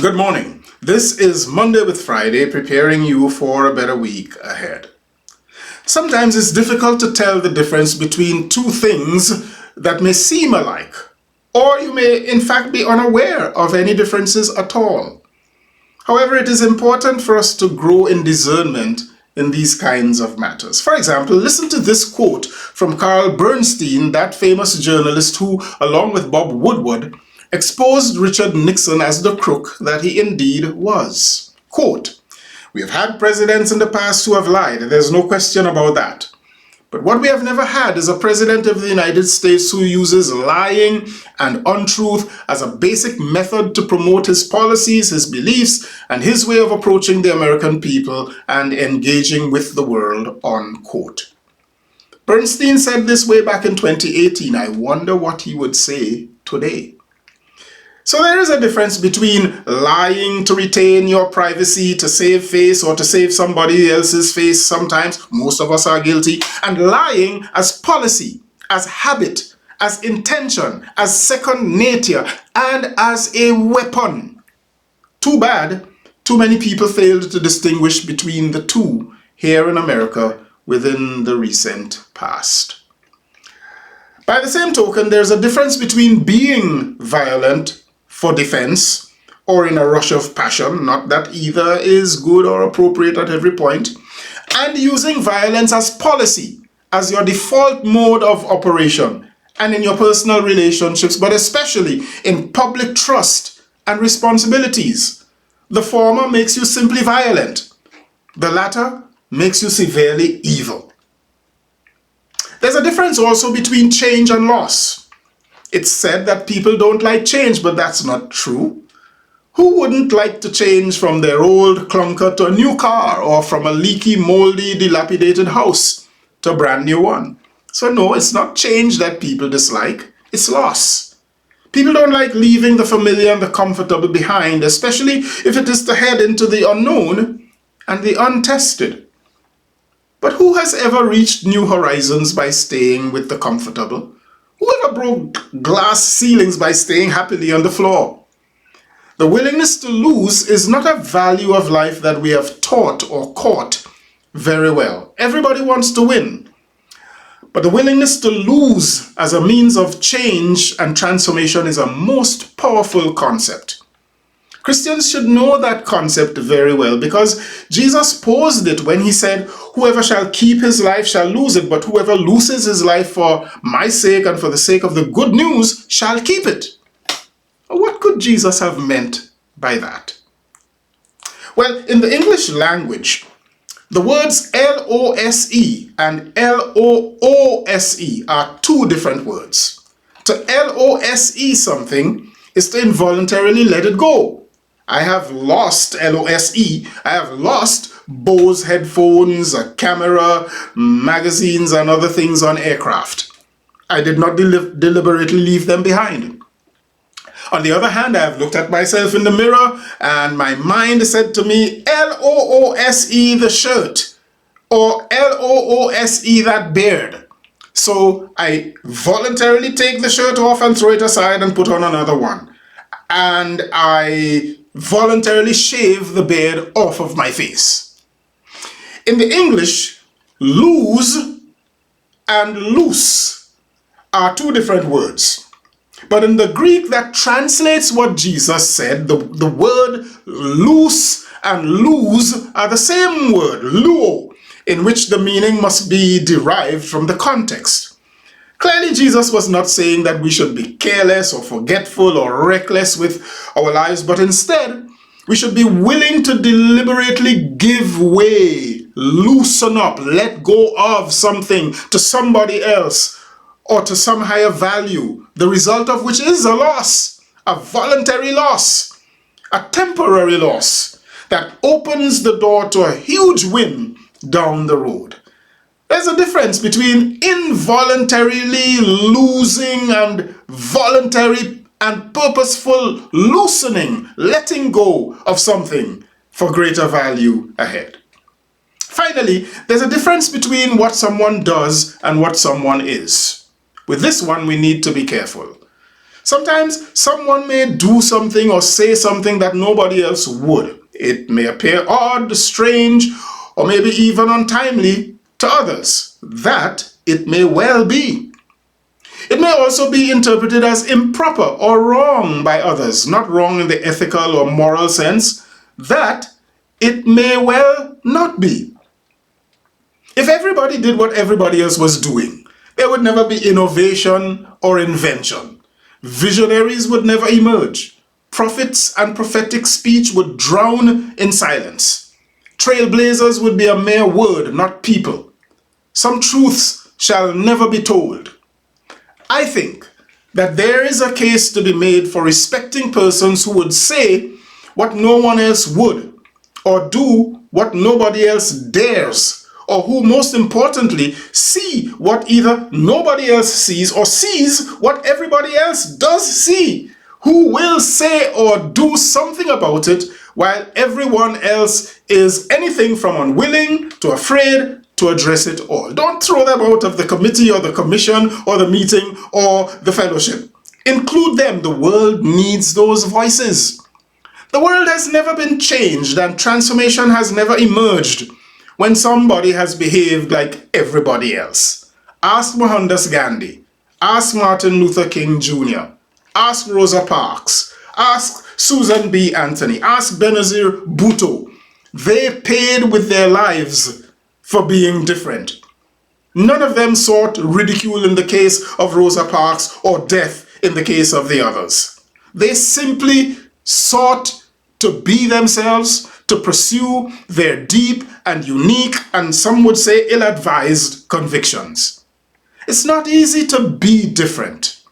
Good morning. This is Monday with Friday, preparing you for a better week ahead. Sometimes it's difficult to tell the difference between two things that may seem alike, or you may in fact be unaware of any differences at all. However, it is important for us to grow in discernment in these kinds of matters. For example, listen to this quote from Carl Bernstein, that famous journalist who, along with Bob Woodward, exposed Richard Nixon as the crook that he indeed was. Quote, "We have had presidents in the past who have lied, there's no question about that. But what we have never had is a president of the United States who uses lying and untruth as a basic method to promote his policies, his beliefs, and his way of approaching the American people and engaging with the world," unquote. Bernstein said this way back in 2018. I wonder what he would say today. So there is a difference between lying to retain your privacy, to save face, or to save somebody else's face sometimes, most of us are guilty, and lying as policy, as habit, as intention, as second nature, and as a weapon. Too bad, too many people failed to distinguish between the two here in America within the recent past. By the same token, there's a difference between being violent for defense, or in a rush of passion, not that either is good or appropriate at every point, and using violence as policy, as your default mode of operation, and in your personal relationships, but especially in public trust and responsibilities. The former makes you simply violent. The latter makes you severely evil. There's a difference also between change and loss. It's said that people don't like change, but that's not true. Who wouldn't like to change from their old clunker to a new car, or from a leaky, moldy, dilapidated house to a brand new one? So no, it's not change that people dislike, it's loss. People don't like leaving the familiar and the comfortable behind, especially if it is to head into the unknown and the untested. But who has ever reached new horizons by staying with the comfortable? Whoever broke glass ceilings by staying happily on the floor? The willingness to lose is not a value of life that we have taught or caught very well. Everybody wants to win. But the willingness to lose as a means of change and transformation is a most powerful concept. Christians should know that concept very well, because Jesus posed it when he said, "Whoever shall keep his life shall lose it, but whoever loses his life for my sake and for the sake of the good news shall keep it." What could Jesus have meant by that? Well, in the English language, the words L-O-S-E and L-O-O-S-E are two different words. To L-O-S-E something is to involuntarily let it go. I have lost, L-O-S-E, I have lost Bose headphones, a camera, magazines, and other things on aircraft. I did not deliberately leave them behind. On the other hand, I have looked at myself in the mirror and my mind said to me, L-O-O-S-E the shirt, or L-O-O-S-E that beard. So I voluntarily take the shirt off and throw it aside and put on another one. And I voluntarily shave the beard off of my face. In the English, lose and loose are two different words. But in the Greek that translates what Jesus said, the word loose and lose are the same word, luo, in which the meaning must be derived from the context. Clearly, Jesus was not saying that we should be careless or forgetful or reckless with our lives, but instead, we should be willing to deliberately give way, loosen up, let go of something to somebody else or to some higher value, the result of which is a loss, a voluntary loss, a temporary loss that opens the door to a huge win down the road. There's a difference between involuntarily losing and voluntary and purposeful loosening, letting go of something for greater value ahead. Finally, there's a difference between what someone does and what someone is. With this one, we need to be careful. Sometimes someone may do something or say something that nobody else would. It may appear odd, strange, or maybe even untimely to others. That it may well be. It may also be interpreted as improper or wrong by others, not wrong in the ethical or moral sense. That it may well not be. If everybody did what everybody else was doing, there would never be innovation or invention. Visionaries would never emerge. Prophets and prophetic speech would drown in silence. Trailblazers would be a mere word, not people. Some truths shall never be told. I think that there is a case to be made for respecting persons who would say what no one else would, or do what nobody else dares, or who most importantly see what either nobody else sees or sees what everybody else does see, who will say or do something about it while everyone else is anything from unwilling to afraid to address it all. Don't throw them out of the committee or the commission or the meeting or the fellowship. Include them. The world needs those voices. The world has never been changed and transformation has never emerged when somebody has behaved like everybody else. Ask Mohandas Gandhi. Ask Martin Luther King Jr. Ask Rosa Parks. Ask Susan B. Anthony. Ask Benazir Bhutto. They paid with their lives for being different. None of them sought ridicule in the case of Rosa Parks or death in the case of the others. They simply sought to be themselves, to pursue their deep and unique and some would say ill-advised convictions. It's not easy to be different.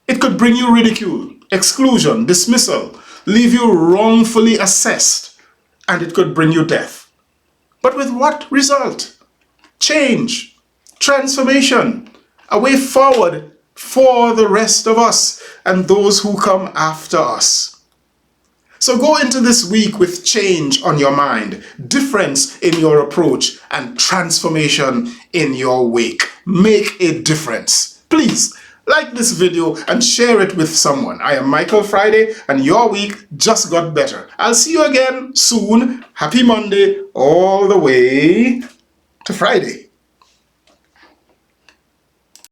It could bring you ridicule, exclusion, dismissal, leave you wrongfully assessed, and it could bring you death. But with what result? Change, transformation, a way forward for the rest of us and those who come after us. So go into this week with change on your mind, difference in your approach, and transformation in your wake. Make a difference. Please like this video and share it with someone. I am Michael Friday and your week just got better. I'll see you again soon. Happy Monday all the way to Friday.